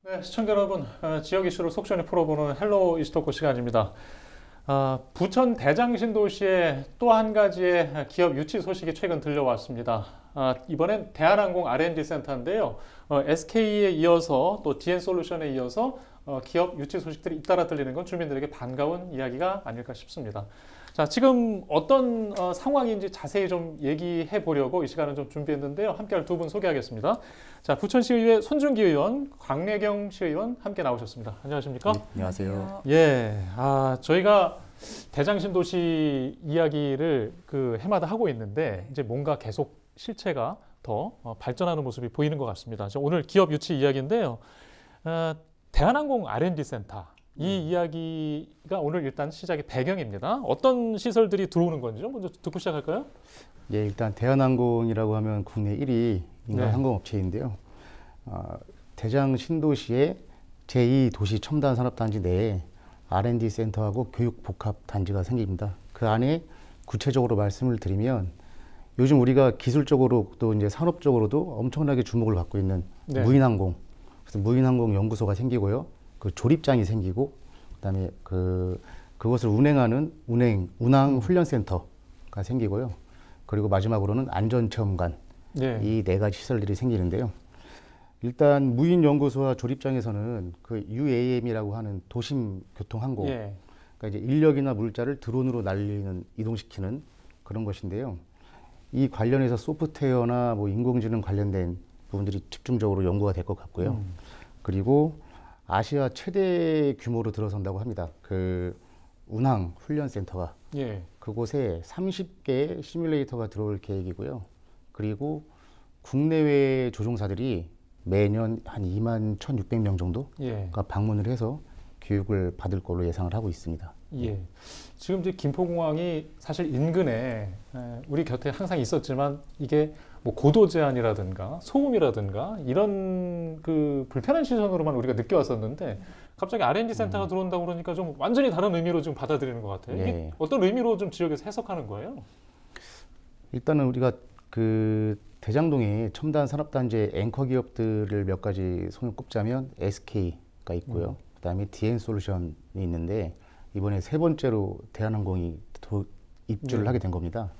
네, 시청자 여러분, 지역 이슈를 속 시원히 풀어보는 헬로 이스토코 시간입니다. 부천 대장신도시의 또 한 가지의 기업 유치 소식이 최근 들려왔습니다. 이번엔 대한항공 R&D 센터인데요. SK에 이어서 또 DN솔루션에 이어서 기업 유치 소식들이 잇따라 들리는 건 주민들에게 반가운 이야기가 아닐까 싶습니다. 자, 지금 어떤 상황인지 자세히 좀 얘기해 보려고 이 시간을 좀 준비했는데요. 함께할 두 분 소개하겠습니다. 자, 부천시의회 손준기 의원, 광래경 시의원 함께 나오셨습니다. 안녕하십니까? 네, 안녕하세요. 예, 저희가 대장신도시 이야기를 해마다 하고 있는데 이제 뭔가 계속 실체가 더 발전하는 모습이 보이는 것 같습니다. 오늘 기업 유치 이야기인데요. 대한항공 R&D 센터. 이 이야기가 오늘 일단 시작의 배경입니다. 어떤 시설들이 들어오는 건지 먼저 듣고 시작할까요? 예, 일단 대한항공이라고 하면 국내 1위 인간 항공업체인데요. 대장 신도시의 제2도시 첨단 산업단지 내에 R&D 센터하고 교육 복합 단지가 생깁니다. 그 안에 구체적으로 말씀을 드리면 요즘 우리가 기술적으로 또 이제 산업적으로도 엄청나게 주목을 받고 있는 무인항공, 그래서 무인항공 연구소가 생기고요. 그 조립장이 생기고 그다음에 그것을 운행하는 운항 훈련센터가 생기고요. 그리고 마지막으로는 안전체험관, 이 네 가지 시설들이 생기는데요. 일단 무인 연구소와 조립장에서는 그 UAM이라고 하는 도심 교통항공, 그러니까 이제 인력이나 물자를 드론으로 이동시키는 그런 것인데요. 이 관련해서 소프트웨어나 뭐 인공지능 관련된 부분들이 집중적으로 연구가 될 것 같고요. 그리고 아시아 최대 규모로 들어선다고 합니다. 그 운항 훈련센터가 그곳에 30개 시뮬레이터가 들어올 계획이고요. 그리고 국내외 조종사들이 매년 한 21,600명 정도가 방문을 해서 교육을 받을 걸로 예상을 하고 있습니다. 예. 지금 이제 김포공항이 사실 인근에 우리 곁에 항상 있었지만 이게 뭐 고도 제한이라든가 소음이라든가 이런 불편한 시선으로만 우리가 느껴왔었는데 갑자기 R&D 센터가 들어온다고 그러니까 좀 완전히 다른 의미로 좀 받아들이는 것 같아요. 이게 어떤 의미로 좀 지역에서 해석하는 거예요? 일단은 우리가 대장동에 첨단 산업단지의 앵커 기업들을 몇 가지 손을 꼽자면 SK가 있고요. 그다음에 DN솔루션이 있는데 이번에 세 번째로 대한항공이 입주를 하게 된 겁니다.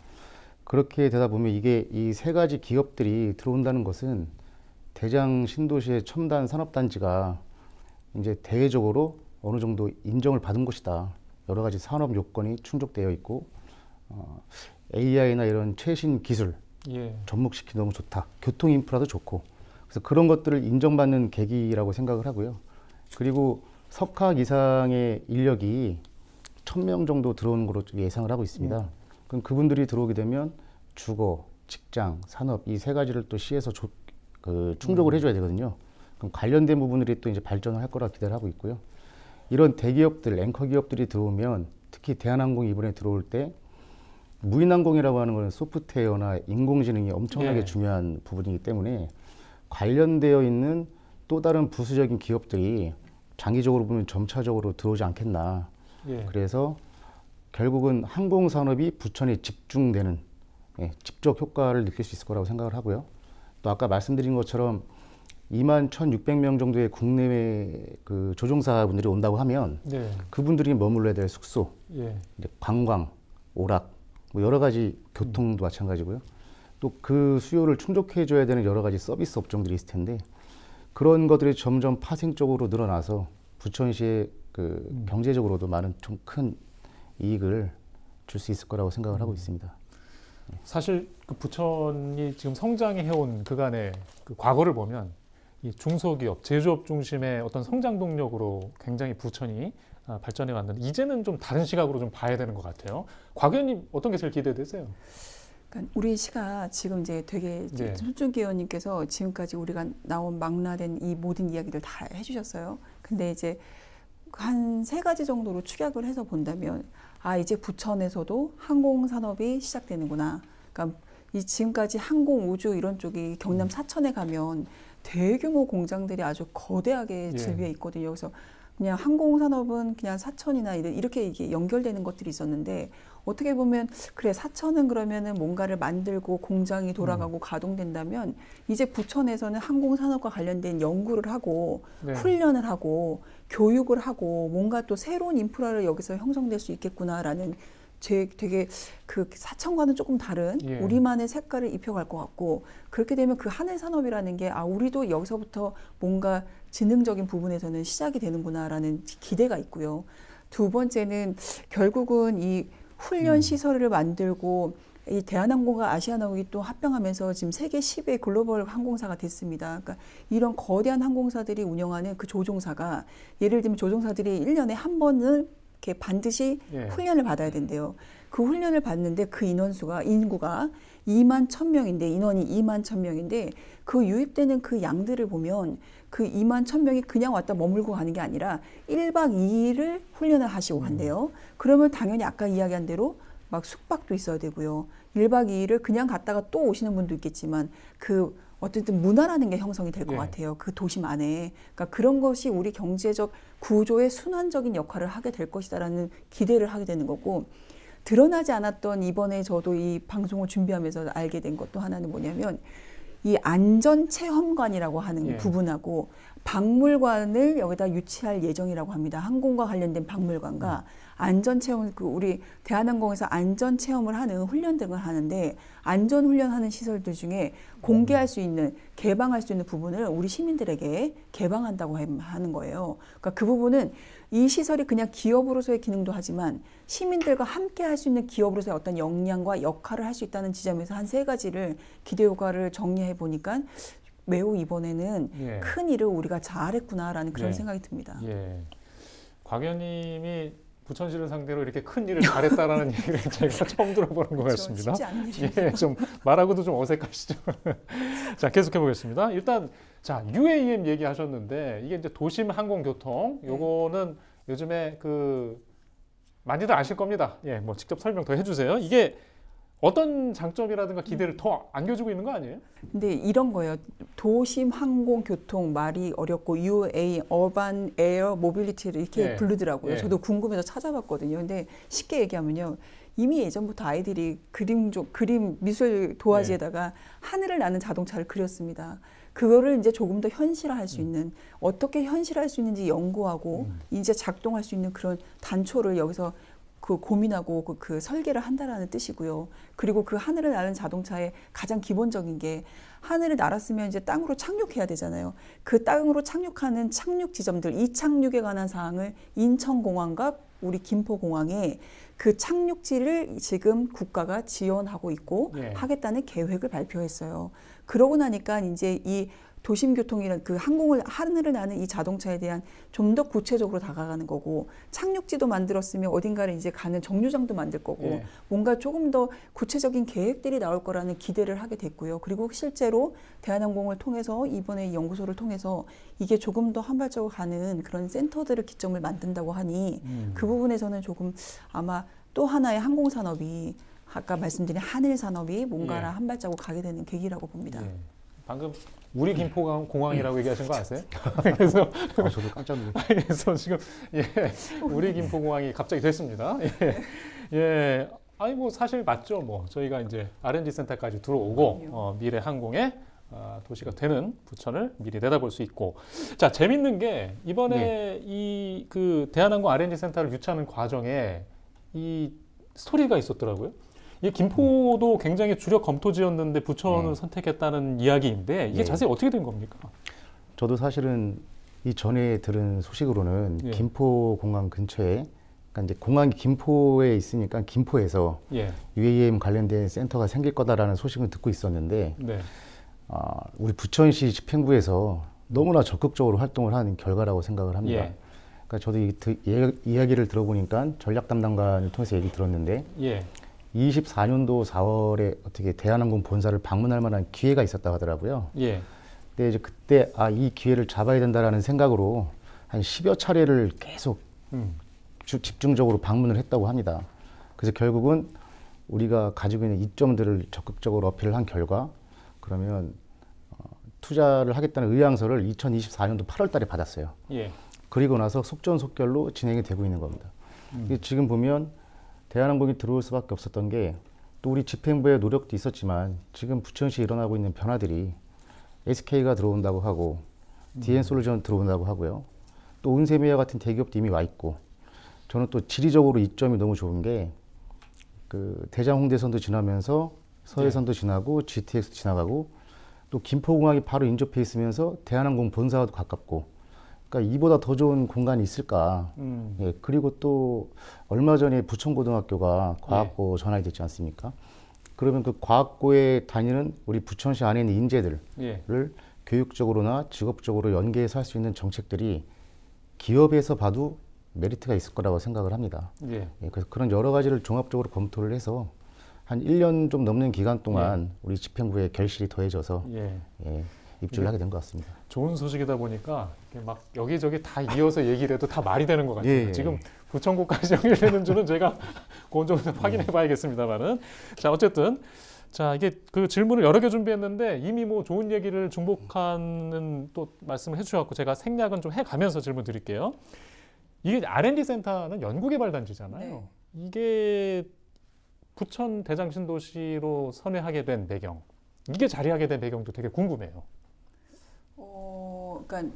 그렇게 되다 보면 이 세 가지 기업들이 들어온다는 것은 대장 신도시의 첨단 산업단지가 이제 대외적으로 어느 정도 인정을 받은 곳이다. 여러 가지 산업 요건이 충족되어 있고 AI나 이런 최신 기술 접목시키 너무 좋다. 교통 인프라도 좋고 그래서 그런 것들을 인정받는 계기라고 생각을 하고요. 그리고 석학 이상의 인력이 1,000명 정도 들어오는 걸로 예상을 하고 있습니다. 그럼 그분들이 들어오게 되면 주거, 직장, 산업 이 세 가지를 또 시에서 충족을 해줘야 되거든요. 그럼 관련된 부분들이 또 이제 발전을 할 거라 기대를 하고 있고요. 이런 대기업들, 앵커 기업들이 들어오면 특히 대한항공이 이번에 들어올 때 무인항공이라고 하는 것은 소프트웨어나 인공지능이 엄청나게 중요한 부분이기 때문에 관련되어 있는 또 다른 부수적인 기업들이 장기적으로 보면 점차적으로 들어오지 않겠나. 그래서 결국은 항공산업이 부천에 집중되는 직접 효과를 느낄 수 있을 거라고 생각을 하고요. 또 아까 말씀드린 것처럼 21,600명 정도의 국내외 조종사분들이 온다고 하면 그분들이 머물러야 될 숙소, 이제 관광, 오락, 뭐 여러 가지 교통도 마찬가지고요. 또 그 수요를 충족해줘야 되는 여러 가지 서비스 업종들이 있을 텐데 그런 것들이 점점 파생적으로 늘어나서 부천시의 경제적으로도 많은 좀 큰 이익을 줄 수 있을 거라고 생각을 하고 있습니다. 사실 부천이 지금 성장해온 그간의 과거를 보면 이 중소기업, 제조업 중심의 어떤 성장 동력으로 굉장히 부천이 발전해 왔는데 이제는 좀 다른 시각으로 좀 봐야 되는 것 같아요. 곽 의원님 어떤 게 제일 기대되세요? 그러니까 우리 시가 지금 이제 되게 손준기 의원님께서 지금까지 우리가 나온 망라된 이 모든 이야기들 다 해주셨어요. 근데 이제 한 세 가지 정도로 축약을 해서 본다면 이제 부천에서도 항공산업이 시작되는구나. 그러니까 지금까지 항공, 우주 이런 쪽이 경남 사천에 가면 대규모 공장들이 아주 거대하게 즐비해 있거든요. 그래서 그냥 항공산업은 그냥 사천이나 이렇게 이게 연결되는 것들이 있었는데 어떻게 보면 그래 사천은 그러면은 뭔가를 만들고 공장이 돌아가고 가동된다면 이제 부천에서는 항공산업과 관련된 연구를 하고 네. 훈련을 하고 교육을 하고 뭔가 또 새로운 인프라를 여기서 형성될 수 있겠구나라는 되게 그 사천과는 조금 다른 예. 우리만의 색깔을 입혀갈 것 같고 그렇게 되면 그 하늘 산업이라는 게 우리도 여기서부터 뭔가 지능적인 부분에서는 시작이 되는구나라는 기대가 있고요. 두 번째는 결국은 이 훈련 시설을 만들고 이 대한항공과 아시아나국이 또 합병하면서 지금 세계 10의 글로벌 항공사가 됐습니다. 그러니까 이런 거대한 항공사들이 운영하는 그 조종사가 예를 들면 조종사들이 1년에 한 번은 이렇게 반드시 훈련을 받아야 된대요. 그 훈련을 받는데 그 인구가 2만 1,000명인데 인원이 2만 1,000명인데 그 유입되는 그 양들을 보면 그 2만 1,000명이 그냥 왔다 머물고 가는 게 아니라 1박 2일을 훈련을 하시고 간대요. 그러면 당연히 아까 이야기한 대로 막 숙박도 있어야 되고요. 1박 2일을 그냥 갔다가 또 오시는 분도 있겠지만 그 어쨌든 문화라는 게 형성이 될 것 같아요. 그 도심 안에. 그러니까 그런 것이 우리 경제적 구조의 순환적인 역할을 하게 될 것이다라는 기대를 하게 되는 거고 드러나지 않았던 이번에 저도 이 방송을 준비하면서 알게 된 것도 하나는 뭐냐면 이 안전체험관이라고 하는 부분하고 박물관을 여기다 유치할 예정이라고 합니다. 항공과 관련된 박물관과 안전체험, 우리 대한항공에서 안전체험을 하는 훈련 등을 하는데 안전훈련하는 시설들 중에 공개할 수 있는, 개방할 수 있는 부분을 우리 시민들에게 개방한다고 하는 거예요. 그러니까 그 부분은 이 시설이 그냥 기업으로서의 기능도 하지만 시민들과 함께 할 수 있는 기업으로서의 어떤 역량과 역할을 할 수 있다는 지점에서 한 3가지를 기대 효과를 정리해 보니까 매우 이번에는 큰 일을 우리가 잘했구나라는 그런 생각이 듭니다. 곽 의원님이 부천시를 상대로 이렇게 큰 일을 잘했다라는 얘기를 제가 처음 들어보는 것 같습니다. 쉽지 않은 일이에요. 좀 말하고도 좀 어색하시죠. 자, 계속해 보겠습니다. 일단 자, UAM 얘기하셨는데 이게 이제 도심 항공교통 요거는 요즘에 그 많이들 아실 겁니다. 뭐 직접 설명 더 해주세요. 이게 어떤 장점이라든가 기대를 더 안겨주고 있는 거 아니에요? 근데 이런 거예요. 도심 항공교통 말이 어렵고 UA, 어반 에어 모빌리티를 이렇게 부르더라고요. 저도 궁금해서 찾아봤거든요. 근데 쉽게 얘기하면요. 이미 예전부터 아이들이 그림 미술 도화지에다가 하늘을 나는 자동차를 그렸습니다. 그거를 이제 조금 더 현실화할 수 있는 어떻게 현실화할 수 있는지 연구하고 이제 작동할 수 있는 그런 단초를 여기서 고민하고 그 설계를 한다라는 뜻이고요. 그리고 그 하늘을 나는 자동차의 가장 기본적인 게 하늘을 날았으면 이제 땅으로 착륙해야 되잖아요. 그 땅으로 착륙하는 착륙 지점들, 이 착륙에 관한 사항을 인천공항과 우리 김포공항에 그 착륙지를 지금 국가가 지원하고 있고 하겠다는 계획을 발표했어요. 그러고 나니까 이제 이 도심교통이란 그 하늘을 나는 이 자동차에 대한 좀 더 구체적으로 다가가는 거고 착륙지도 만들었으면 어딘가를 이제 가는 정류장도 만들 거고 뭔가 조금 더 구체적인 계획들이 나올 거라는 기대를 하게 됐고요. 그리고 실제로 대한항공을 통해서 이번에 연구소를 통해서 이게 조금 더 한 발자국 가는 그런 센터들을 기점을 만든다고 하니 그 부분에서는 조금 아마 또 하나의 항공산업이 아까 말씀드린 하늘산업이 뭔가를 한 발자국 가게 되는 계기라고 봅니다. 방금 우리 김포공항이라고 얘기하신 거 아세요? 그래서 저도 깜짝 놀랐어요. 그래서 지금 우리 김포공항이 갑자기 됐습니다. 아니 뭐 사실 맞죠. 뭐 저희가 이제 R&D 센터까지 들어오고 미래 항공의 도시가 되는 부천을 미리 내다볼 수 있고. 자, 재밌는 게 이번에 이 그 대한항공 R&D 센터를 유치하는 과정에 이 스토리가 있었더라고요. 이 김포도 굉장히 주력 검토지였는데 부천을 선택했다는 이야기인데 이게 자세히 어떻게 된 겁니까? 저도 사실은 이 전에 들은 소식으로는 김포공항 근처에, 그러니까 이제 공항이 김포에 있으니까 김포에서 UAM 관련된 센터가 생길 거다라는 소식을 듣고 있었는데 우리 부천시 집행부에서 너무나 적극적으로 활동을 하는 결과라고 생각을 합니다. 그러니까 저도 이야기를 들어보니까 전략 담당관을 통해서 얘기 들었는데 24년도 4월에 어떻게 대한항공 본사를 방문할 만한 기회가 있었다고 하더라고요. 근데 이제 그때 이 기회를 잡아야 된다라는 생각으로 한 10여 차례를 계속 집중적으로 방문을 했다고 합니다. 그래서 결국은 우리가 가지고 있는 이점들을 적극적으로 어필을 한 결과 투자를 하겠다는 의향서를 2024년도 8월 달에 받았어요. 그리고 나서 속전속결로 진행이 되고 있는 겁니다. 지금 보면 대한항공이 들어올 수밖에 없었던 게 또 우리 집행부의 노력도 있었지만 지금 부천시에 일어나고 있는 변화들이 SK가 들어온다고 하고 DN솔루션 들어온다고 하고요. 또 운세미와 같은 대기업도 이미 와 있고 저는 또 지리적으로 이점이 너무 좋은 게 그 대장 홍대선도 지나면서 서해선도 지나고 GTX 지나가고 또 김포공항이 바로 인접해 있으면서 대한항공 본사와도 가깝고 그러니까 이보다 더 좋은 공간이 있을까. 예, 그리고 또 얼마 전에 부천고등학교가 과학고 전환이 됐지 않습니까? 그러면 그 과학고에 다니는 우리 부천시 안에 있는 인재들을 교육적으로나 직업적으로 연계해서 할 수 있는 정책들이 기업에서 봐도 메리트가 있을 거라고 생각을 합니다. 예, 그래서 그런 여러 가지를 종합적으로 검토를 해서 한 1년 좀 넘는 기간 동안 우리 집행부의 결실이 더해져서 입주를 하게 된 것 같습니다. 좋은 소식이다 보니까 막 여기저기 다 이어서 얘기를 해도 다 말이 되는 것 같아요. 지금 부천구까지 연결되는 줄은 제가 그건 좀 확인해 봐야겠습니다만은. 자, 어쨌든 자, 이게 그 질문을 여러 개 준비했는데 이미 뭐 좋은 얘기를 중복하는 또 말씀을 해주셔서 제가 생략은 좀 해가면서 질문 드릴게요. 이게 R&D 센터는 연구개발단지잖아요. 이게 부천 대장신도시로 선회하게 된 배경, 이게 자리하게 된 배경도 되게 궁금해요. 그러니까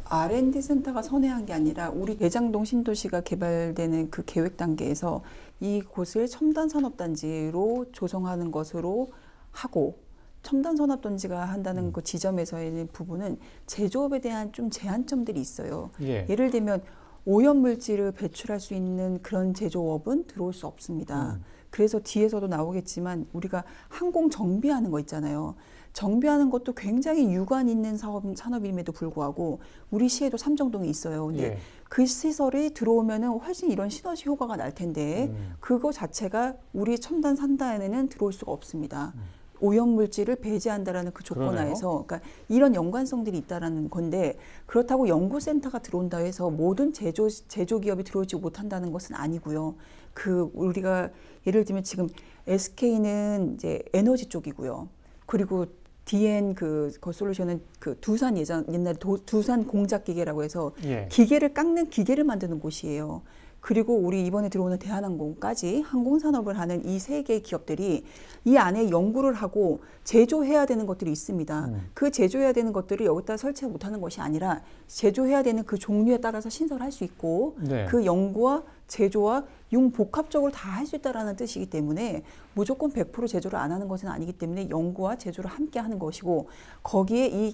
R&D 센터가 선회한 게 아니라 우리 대장동 신도시가 개발되는 그 계획 단계에서 이곳을 첨단 산업단지로 조성하는 것으로 하고 첨단 산업단지가 한다는 그 지점에서의 부분은 제조업에 대한 좀 제한점들이 있어요. 예를 들면 오염물질을 배출할 수 있는 그런 제조업은 들어올 수 없습니다. 그래서 뒤에서도 나오겠지만 우리가 항공 정비하는 거 있잖아요. 정비하는 것도 굉장히 유관 있는 산업임에도 불구하고 우리 시에도 삼정동에 있어요. 근데 그 시설이 들어오면은 훨씬 이런 시너지 효과가 날 텐데 그거 자체가 우리 첨단 산단에는 들어올 수가 없습니다. 오염물질을 배제한다라는 그 조건 하에서 그러니까 이런 연관성들이 있다라는 건데 그렇다고 연구센터가 들어온다 해서 모든 제조 기업이 들어오지 못한다는 것은 아니고요. 그 우리가 예를 들면 지금 SK는 이제 에너지 쪽이고요. 그리고 DN 그 솔루션은 그 두산 옛날에 두산 공작기계라고 해서 기계를 깎는 기계를 만드는 곳이에요. 그리고 우리 이번에 들어오는 대한항공까지 항공산업을 하는 이 세 개의 기업들이 이 안에 연구를 하고 제조해야 되는 것들이 있습니다. 그 제조해야 되는 것들을 여기다 설치 못하는 것이 아니라 제조해야 되는 그 종류에 따라서 신설할 수 있고 그 연구와 제조와 융복합적으로 다 할 수 있다는 뜻이기 때문에 무조건 100% 제조를 안 하는 것은 아니기 때문에 연구와 제조를 함께 하는 것이고 거기에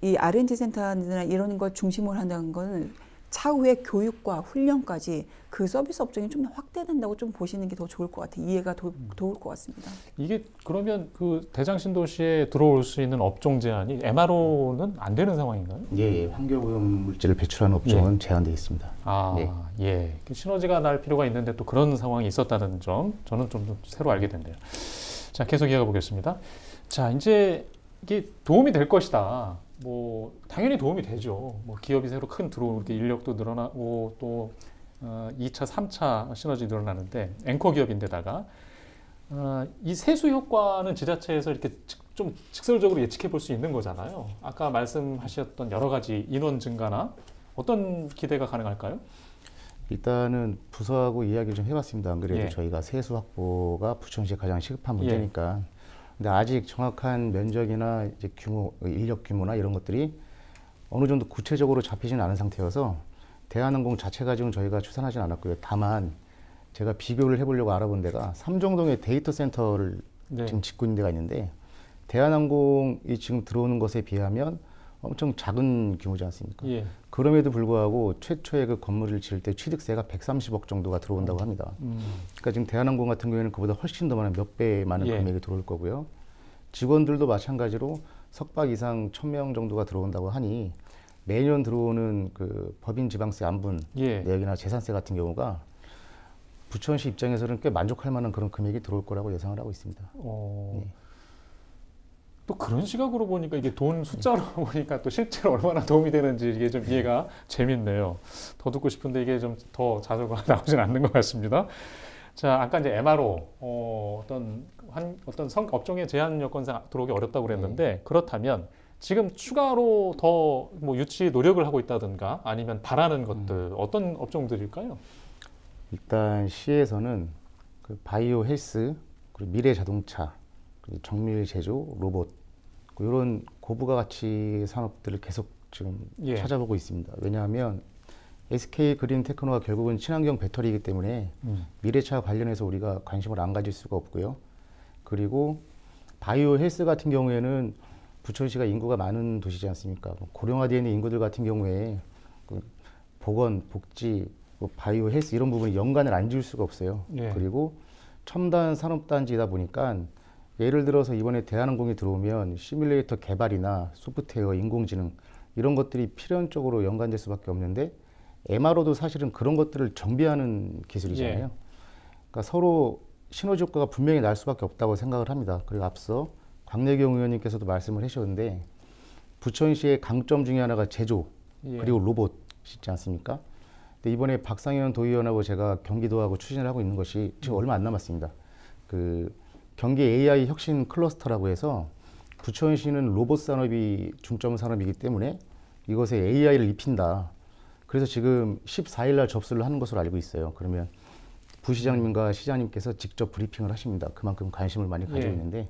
이 R&D 센터나 이런 걸 중심으로 한다는 것은 차후에 교육과 훈련까지 그 서비스 업종이 좀 확대된다고 좀 보시는 게 더 좋을 것 같아요. 이해가 도울 것 같습니다. 이게 그러면 그 대장신도시에 들어올 수 있는 업종 제한이 MRO는 안 되는 상황인가요? 예, 환경오염 물질을 배출하는 업종은 제한되어 있습니다. 시너지가 날 필요가 있는데 또 그런 상황이 있었다는 점 저는 좀 새로 알게 됐네요. 자, 계속 이어가 보겠습니다. 자, 이제 이게 도움이 될 것이다. 뭐 당연히 도움이 되죠. 뭐 기업이 새로 큰 들어오게 인력도 늘어나고 또 2차, 3차 시너지 늘어나는데 앵커 기업인데다가 이 세수 효과는 지자체에서 이렇게 좀 직설적으로 예측해 볼 수 있는 거잖아요. 아까 말씀하셨던 여러 가지 인원 증가나 어떤 기대가 가능할까요? 일단은 부서하고 이야기를 좀 해봤습니다. 안 그래도 저희가 세수 확보가 부천시에 가장 시급한 문제니까. 근데 아직 정확한 면적이나 이제 규모, 인력 규모나 이런 것들이 어느 정도 구체적으로 잡히지는 않은 상태여서 대한항공 자체 가지고는 저희가 추산하진 않았고요. 다만 제가 비교를 해보려고 알아본 데가 삼정동에 데이터 센터를 지금 짓고 있는 데가 있는데 대한항공이 지금 들어오는 것에 비하면 엄청 작은 규모지 않습니까? 그럼에도 불구하고 최초의 그 건물을 지을 때 취득세가 130억 정도가 들어온다고 합니다. 그러니까 지금 대한항공 같은 경우에는 그보다 훨씬 더 많은 몇 배 많은 금액이 들어올 거고요. 직원들도 마찬가지로 석박 이상 1000명 정도가 들어온다고 하니 매년 들어오는 그 법인 지방세 안분 내역이나 재산세 같은 경우가 부천시 입장에서는 꽤 만족할 만한 그런 금액이 들어올 거라고 예상을 하고 있습니다. 또 그런 시각으로 보니까 이게 돈 숫자로 보니까 또 실제로 얼마나 도움이 되는지 이게 좀 이해가 재밌네요. 더 듣고 싶은데 이게 좀 더 자료가 나오진 않는 것 같습니다. 자, 아까 이제 MRO 어떤 업종의 제한 여건상 들어오기 어렵다고 그랬는데 그렇다면 지금 추가로 더 뭐 유치 노력을 하고 있다든가 아니면 바라는 것들 어떤 업종들일까요? 일단 시에서는 그 바이오 헬스, 그리고 미래 자동차, 그리고 정밀 제조, 로봇 이런 고부가 가치 산업들을 계속 지금 예. 찾아보고 있습니다. 왜냐하면 SK 그린 테크노가 결국은 친환경 배터리이기 때문에 미래차 관련해서 우리가 관심을 안 가질 수가 없고요. 그리고 바이오 헬스 같은 경우에는 부천시가 인구가 많은 도시지 않습니까? 고령화되어 있는 인구들 같은 경우에 그 보건, 복지, 바이오 헬스 이런 부분이 연관을 안 지을 수가 없어요. 예. 그리고 첨단 산업단지이다 보니까 예를 들어서 이번에 대한항공이 들어오면 시뮬레이터 개발이나 소프트웨어, 인공지능 이런 것들이 필연적으로 연관될 수밖에 없는데 MRO도 사실은 그런 것들을 정비하는 기술이잖아요. 예. 그러니까 서로 시너지 효과가 분명히 날 수밖에 없다고 생각을 합니다. 그리고 앞서 광내경 의원님께서도 말씀을 하셨는데 부천시의 강점 중에 하나가 제조 예. 그리고 로봇 있지 않습니까? 근데 이번에 박상현 도의원하고 제가 경기도하고 추진을 하고 있는 것이 지금 얼마 안 남았습니다. 그 경기 AI 혁신 클러스터라고 해서 부천시는 로봇 산업이 중점 산업이기 때문에 이것에 AI를 입힌다. 그래서 지금 14일 날 접수를 하는 것으로 알고 있어요. 그러면 부시장님과 시장님께서 직접 브리핑을 하십니다. 그만큼 관심을 많이 가지고 예. 있는데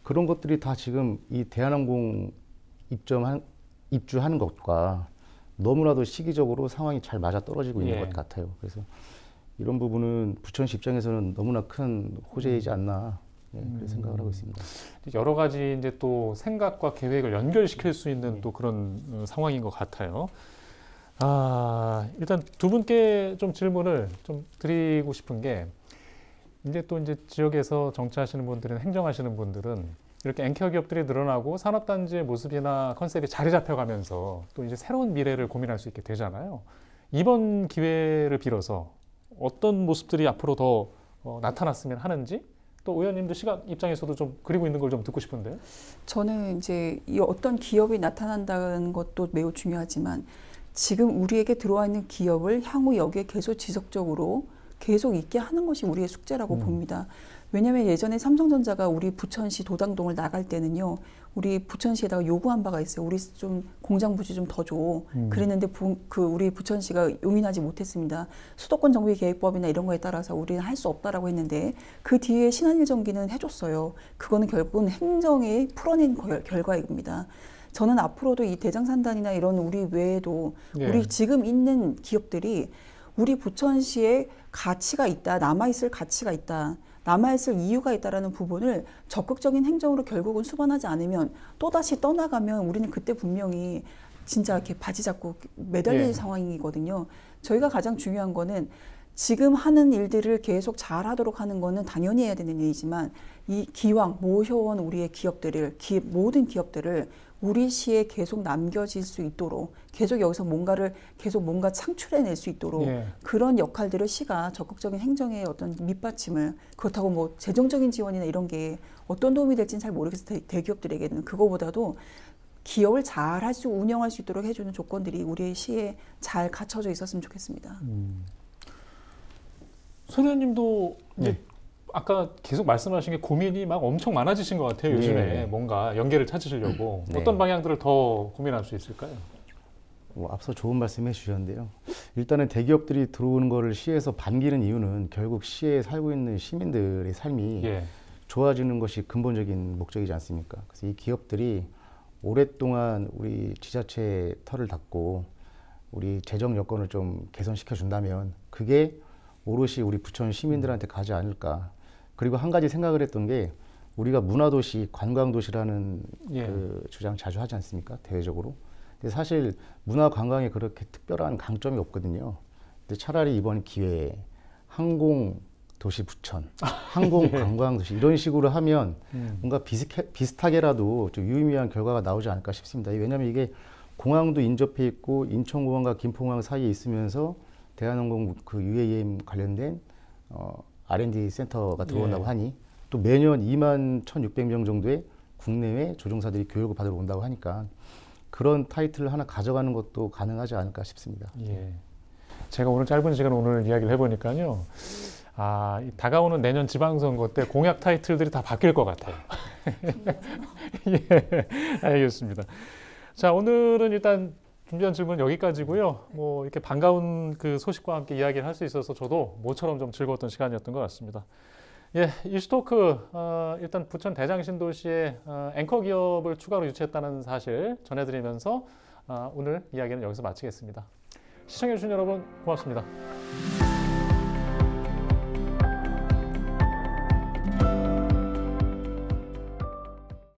그런 것들이 다 지금 이 대한항공 입주하는 것과 너무나도 시기적으로 상황이 잘 맞아 떨어지고 있는 예. 것 같아요. 그래서 이런 부분은 부천시 입장에서는 너무나 큰 호재이지 않나 그런 생각을 하고 있습니다. 여러 가지 이제 또 생각과 계획을 연결시킬 수 있는 또 그런 상황인 것 같아요. 일단 두 분께 좀 질문을 좀 드리고 싶은 게 이제 또 이제 지역에서 정치하시는 분들은 행정하시는 분들은 이렇게 앵커 기업들이 늘어나고 산업단지의 모습이나 컨셉이 자리 잡혀가면서 또 이제 새로운 미래를 고민할 수 있게 되잖아요. 이번 기회를 빌어서 어떤 모습들이 앞으로 더 나타났으면 하는지 또 의원님도 시각 입장에서도 좀 그리고 있는 걸 좀 듣고 싶은데요. 저는 이제 이 어떤 기업이 나타난다는 것도 매우 중요하지만 지금 우리에게 들어와 있는 기업을 향후 여기에 계속 지속적으로 계속 있게 하는 것이 우리의 숙제라고 봅니다. 왜냐하면 예전에 삼성전자가 우리 부천시 도당동을 나갈 때는요, 우리 부천시에다가 요구한 바가 있어요. 우리 좀 공장 부지 좀 더 줘. 그랬는데 우리 부천시가 용인하지 못했습니다. 수도권 정비 계획법이나 이런 거에 따라서 우리는 할 수 없다라고 했는데 그 뒤에 신한일전기는 해줬어요. 그거는 결국은 행정이 풀어낸 결과입니다. 저는 앞으로도 이 대장산단이나 이런 우리 외에도 예. 우리 지금 있는 기업들이 우리 부천시에 가치가 있다, 남아있을 가치가 있다, 남아있을 이유가 있다라는 부분을 적극적인 행정으로 결국은 수반하지 않으면 또다시 떠나가면 우리는 그때 분명히 진짜 이렇게 바지 잡고 매달릴 예. 상황이거든요. 저희가 가장 중요한 거는 지금 하는 일들을 계속 잘 하도록 하는 거는 당연히 해야 되는 일이지만 이 기왕 모셔온 우리의 기업들을, 모든 기업들을 우리 시에 계속 남겨질 수 있도록 계속 여기서 뭔가 창출해낼 수 있도록 예. 그런 역할들을 시가 적극적인 행정의 어떤 밑받침을 그렇다고 뭐 재정적인 지원이나 이런 게 어떤 도움이 될지는 잘 모르겠어요. 대기업들에게는 그거보다도 기업을 잘 할 수 운영할 수 있도록 해주는 조건들이 우리 시에 잘 갖춰져 있었으면 좋겠습니다. 손 의원님도 이제 아까 계속 말씀하신 게 고민이 막 엄청 많아지신 것 같아요. 요즘에 뭔가 연계를 찾으시려고 어떤 방향들을 더 고민할 수 있을까요? 앞서 좋은 말씀 해주셨는데요. 일단은 대기업들이 들어오는 거를 시에서 반기는 이유는 결국 시에 살고 있는 시민들의 삶이 예. 좋아지는 것이 근본적인 목적이지 않습니까? 그래서 이 기업들이 오랫동안 우리 지자체의 털을 닦고 우리 재정 여건을 좀 개선시켜 준다면 그게 오롯이 우리 부천 시민들한테 가지 않을까. 그리고 한 가지 생각을 했던 게 우리가 문화도시, 관광도시라는 예. 그 주장 자주 하지 않습니까? 대외적으로. 근데 사실 문화관광에 그렇게 특별한 강점이 없거든요. 근데 차라리 이번 기회에 항공도시 부천, 항공관광도시 이런 식으로 하면 뭔가 비슷하게라도 좀 유의미한 결과가 나오지 않을까 싶습니다. 왜냐하면 이게 공항도 인접해 있고 인천공항과 김포공항 사이에 있으면서 대한항공 그 UAM 관련된 R&D 센터가 들어온다고 하니 또 매년 21,600명 정도의 국내외 조종사들이 교육을 받으러 온다고 하니까 그런 타이틀을 하나 가져가는 것도 가능하지 않을까 싶습니다. 예. 제가 오늘 짧은 시간 오늘 이야기를 해보니까요. 다가오는 내년 지방선거 때 공약 타이틀들이 다 바뀔 것 같아요. 예, 알겠습니다. 자, 오늘은 일단 준비한 질문 여기까지고요. 뭐 이렇게 반가운 그 소식과 함께 이야기를 할 수 있어서 저도 모처럼 좀 즐거웠던 시간이었던 것 같습니다. 예, 이슈토크 일단 부천 대장신도시에 앵커 기업을 추가로 유치했다는 사실 전해드리면서 오늘 이야기는 여기서 마치겠습니다. 시청해주신 여러분 고맙습니다.